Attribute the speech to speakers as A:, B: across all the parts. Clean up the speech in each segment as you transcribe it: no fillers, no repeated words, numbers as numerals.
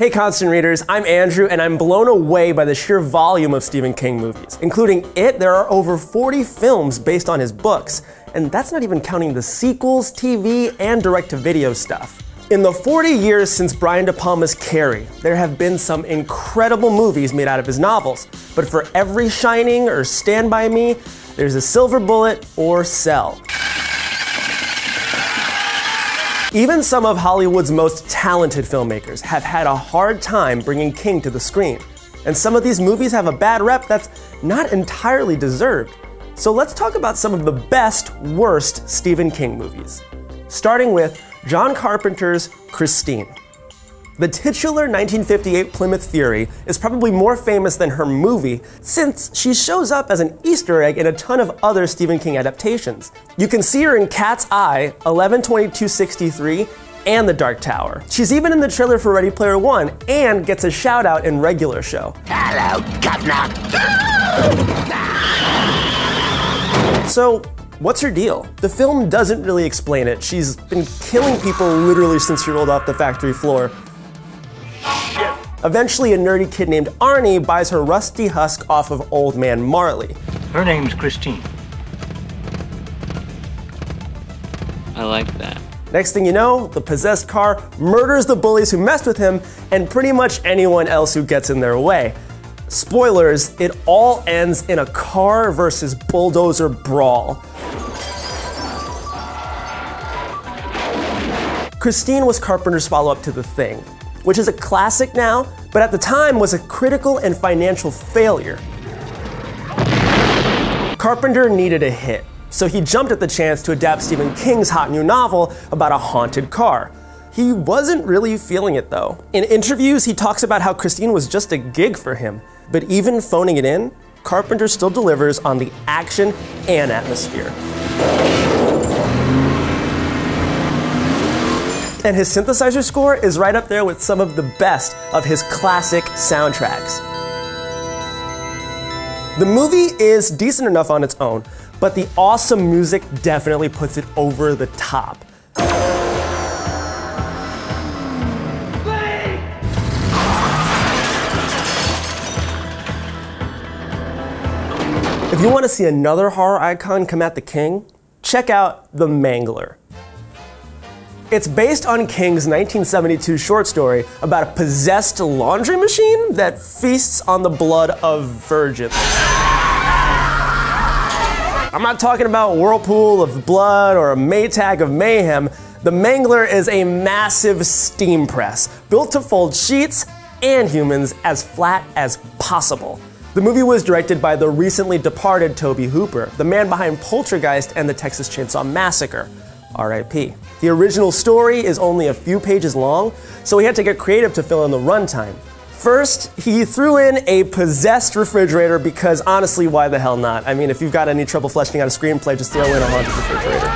A: Hey Constant Readers, I'm Andrew and I'm blown away by the sheer volume of Stephen King movies. Including It, there are over 40 films based on his books, and that's not even counting the sequels, TV, and direct-to-video stuff. In the 40 years since Brian De Palma's Carrie, there have been some incredible movies made out of his novels, but for every Shining or Stand By Me, there's a silver bullet or Cell. Even some of Hollywood's most talented filmmakers have had a hard time bringing King to the screen. And some of these movies have a bad rep that's not entirely deserved. So let's talk about some of the best, worst Stephen King movies. Starting with John Carpenter's Christine. The titular 1958 Plymouth Fury is probably more famous than her movie, since she shows up as an Easter egg in a ton of other Stephen King adaptations. You can see her in Cat's Eye, 11/22/63, and The Dark Tower. She's even in the trailer for Ready Player One, and gets a shout out in Regular Show.
B: Hello, Governor.
A: So, what's her deal? The film doesn't really explain it. She's been killing people literally since she rolled off the factory floor. Eventually, a nerdy kid named Arnie buys her rusty husk off of Old Man Marley.
C: Her name's Christine.
D: I like that.
A: Next thing you know, the possessed car murders the bullies who messed with him and pretty much anyone else who gets in their way. Spoilers, it all ends in a car versus bulldozer brawl. Christine was Carpenter's follow-up to The Thing, which is a classic now, but at the time was a critical and financial failure. Carpenter needed a hit, so he jumped at the chance to adapt Stephen King's hot new novel about a haunted car. He wasn't really feeling it though. In interviews, he talks about how Christine was just a gig for him, but even phoning it in, Carpenter still delivers on the action and atmosphere. And his synthesizer score is right up there with some of the best of his classic soundtracks. The movie is decent enough on its own, but the awesome music definitely puts it over the top. If you want to see another horror icon come at the King, check out The Mangler. It's based on King's 1972 short story about a possessed laundry machine that feasts on the blood of virgins. I'm not talking about Whirlpool of Blood or a Maytag of Mayhem. The Mangler is a massive steam press built to fold sheets and humans as flat as possible. The movie was directed by the recently departed Tobe Hooper, the man behind Poltergeist and the Texas Chainsaw Massacre. R.I.P. The original story is only a few pages long, so he had to get creative to fill in the runtime. First, he threw in a possessed refrigerator because honestly, why the hell not? I mean, if you've got any trouble fleshing out a screenplay, just throw in a haunted refrigerator.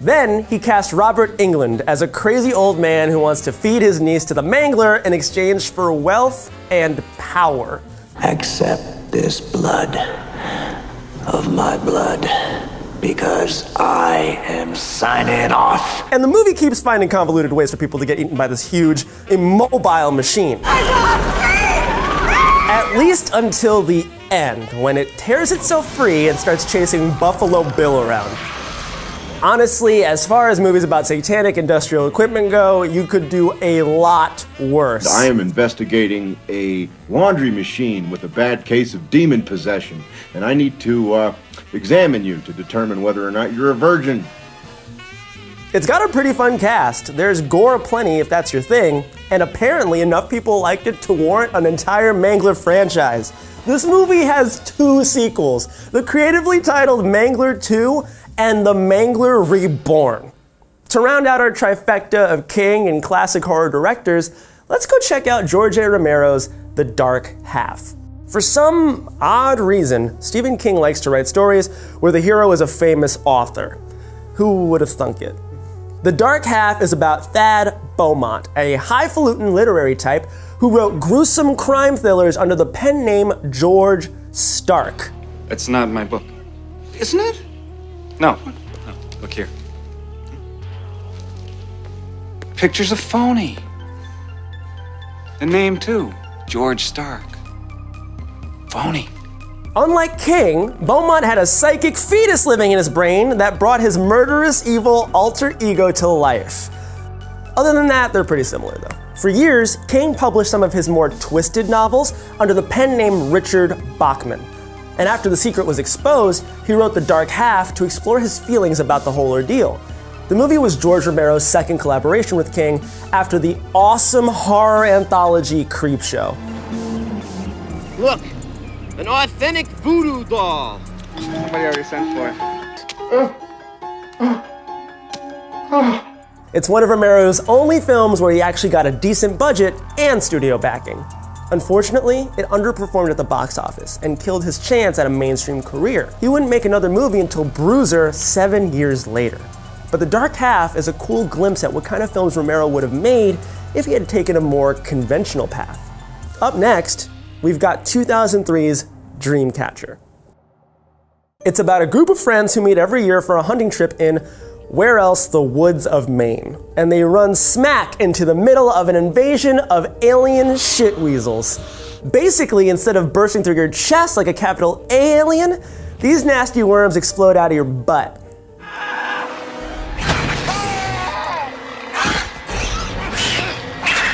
A: Then, he cast Robert Englund as a crazy old man who wants to feed his niece to the Mangler in exchange for wealth and power.
B: Accept this blood of my blood, because I am signing off.
A: And the movie keeps finding convoluted ways for people to get eaten by this huge, immobile machine. At least until the end, when it tears itself free and starts chasing Buffalo Bill around. Honestly, as far as movies about satanic industrial equipment go, you could do a lot worse.
E: I am investigating a laundry machine with a bad case of demon possession, and I need to examine you to determine whether or not you're a virgin.
A: It's got a pretty fun cast. There's gore aplenty if that's your thing, and apparently enough people liked it to warrant an entire Mangler franchise. This movie has 2 sequels, the creatively titled Mangler 2 and The Mangler Reborn. To round out our trifecta of King and classic horror directors, let's go check out George Romero's The Dark Half. For some odd reason, Stephen King likes to write stories where the hero is a famous author. Who would have thunk it? The Dark Half is about Thad Beaumont, a highfalutin literary type who wrote gruesome crime thrillers under the pen name George Stark.
F: It's not my book. Isn't it? No. No. Look here. Picture's a phony. The name, too. George Stark. Phony.
A: Unlike King, Beaumont had a psychic fetus living in his brain that brought his murderous, evil alter ego to life. Other than that, they're pretty similar though. For years, King published some of his more twisted novels under the pen name Richard Bachman. And after The Secret was exposed, he wrote The Dark Half to explore his feelings about the whole ordeal. The movie was George Romero's second collaboration with King after the awesome horror anthology Creepshow.
C: Look, an authentic voodoo doll.
F: Somebody already sent for it.
A: It's one of Romero's only films where he actually got a decent budget and studio backing. Unfortunately, it underperformed at the box office and killed his chance at a mainstream career. He wouldn't make another movie until Bruiser 7 years later. But The Dark Half is a cool glimpse at what kind of films Romero would have made if he had taken a more conventional path. Up next, we've got 2003's Dreamcatcher. It's about a group of friends who meet every year for a hunting trip in, where else, the woods of Maine. And they run smack into the middle of an invasion of alien shit weasels. Basically, instead of bursting through your chest like a capital A alien, these nasty worms explode out of your butt.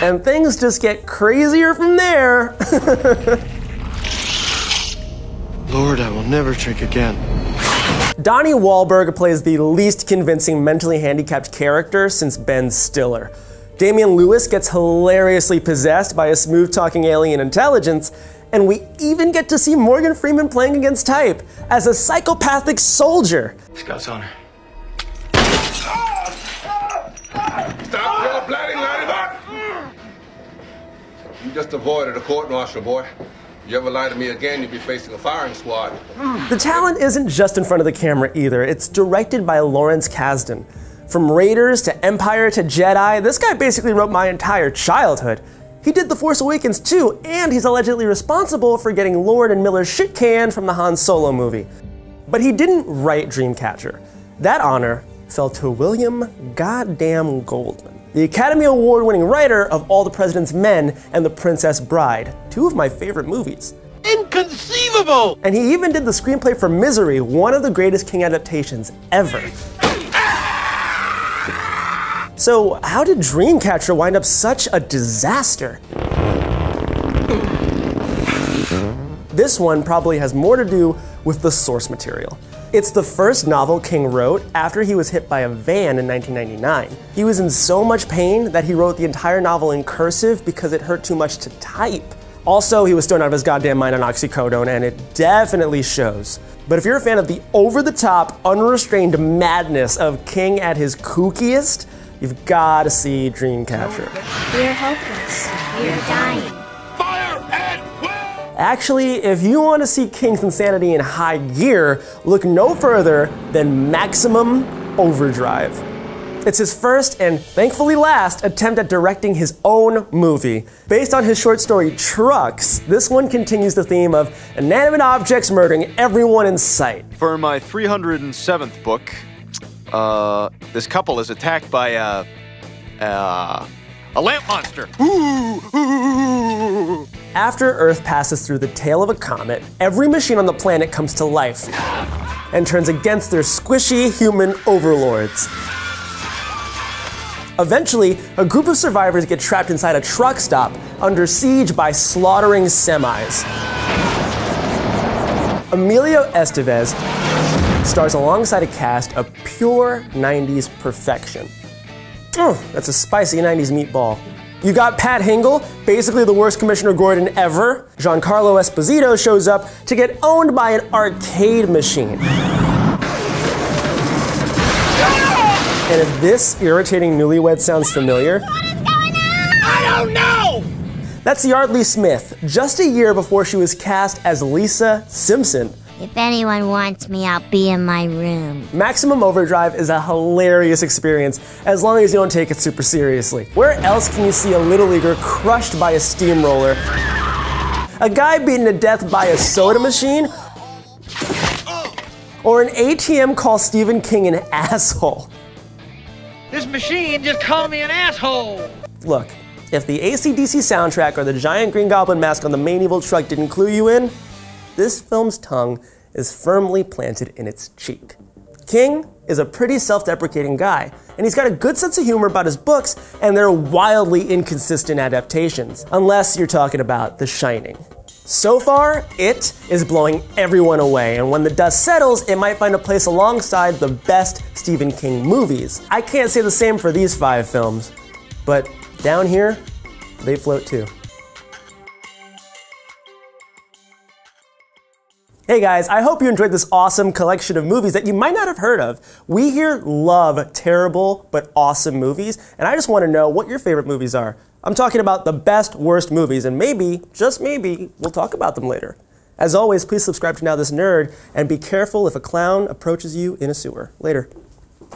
A: And things just get crazier from there.
G: Lord, I will never drink again.
A: Donnie Wahlberg plays the least convincing mentally handicapped character since Ben Stiller. Damian Lewis gets hilariously possessed by a smooth-talking alien intelligence, and we even get to see Morgan Freeman playing against type as a psychopathic soldier.
G: Scout's on her.
H: Stop your bloody lollipop! You just avoided a court-martial, boy. You ever lie to me again, you'll be facing a firing squad.
A: The talent isn't just in front of the camera either. It's directed by Lawrence Kasdan. From Raiders to Empire to Jedi, this guy basically wrote my entire childhood. He did The Force Awakens too, and he's allegedly responsible for getting Lord and Miller's shit canned from the Han Solo movie. But he didn't write Dreamcatcher. That honor fell to William Goddamn Goldman, the Academy Award-winning writer of All the President's Men and The Princess Bride, two of my favorite movies.
C: Inconceivable!
A: And he even did the screenplay for Misery, one of the greatest King adaptations ever. So how did Dreamcatcher wind up such a disaster? This one probably has more to do with the source material. It's the first novel King wrote after he was hit by a van in 1999. He was in so much pain that he wrote the entire novel in cursive because it hurt too much to type. Also, he was stoned out of his goddamn mind on oxycodone, and it definitely shows. But if you're a fan of the over-the-top, unrestrained madness of King at his kookiest, you've got to see Dreamcatcher.
I: We're hopeless. We're dying.
A: Actually, if you want to see King's insanity in high gear, look no further than Maximum Overdrive. It's his first and thankfully last attempt at directing his own movie. Based on his short story Trucks, this one continues the theme of inanimate objects murdering everyone in sight.
G: For my 307th book, this couple is attacked by a lamp monster.
A: After Earth passes through the tail of a comet, every machine on the planet comes to life and turns against their squishy human overlords. Eventually, a group of survivors get trapped inside a truck stop under siege by slaughtering semis. Emilio Estevez stars alongside a cast of pure 90s perfection. That's a spicy 90s meatball. You got Pat Hingle, basically the worst Commissioner Gordon ever. Giancarlo Esposito shows up to get owned by an arcade machine. And if this irritating newlywed sounds familiar,
I: What is going on?
C: I don't know!
A: that's Yardley Smith, just a year before she was cast as Lisa Simpson.
I: If anyone wants me, I'll be in my room.
A: Maximum Overdrive is a hilarious experience as long as you don't take it super seriously. Where else can you see a little leaguer crushed by a steamroller, a guy beaten to death by a soda machine, or an ATM call Stephen King an asshole?
C: This machine just called me an asshole.
A: Look, If the AC/DC soundtrack or the giant Green Goblin mask on the main evil truck didn't clue you in, this film's tongue is firmly planted in its cheek. King is a pretty self-deprecating guy, and he's got a good sense of humor about his books and their wildly inconsistent adaptations, unless you're talking about The Shining. So far, it is blowing everyone away, and when the dust settles, it might find a place alongside the best Stephen King movies. I can't say the same for these 5 films, but down here, they float too. Hey guys, I hope you enjoyed this awesome collection of movies that you might not have heard of. We here love terrible but awesome movies, and I just want to know what your favorite movies are. I'm talking about the best, worst movies, and maybe, just maybe, we'll talk about them later. As always, please subscribe to Now This Nerd, and be careful if a clown approaches you in a sewer. Later.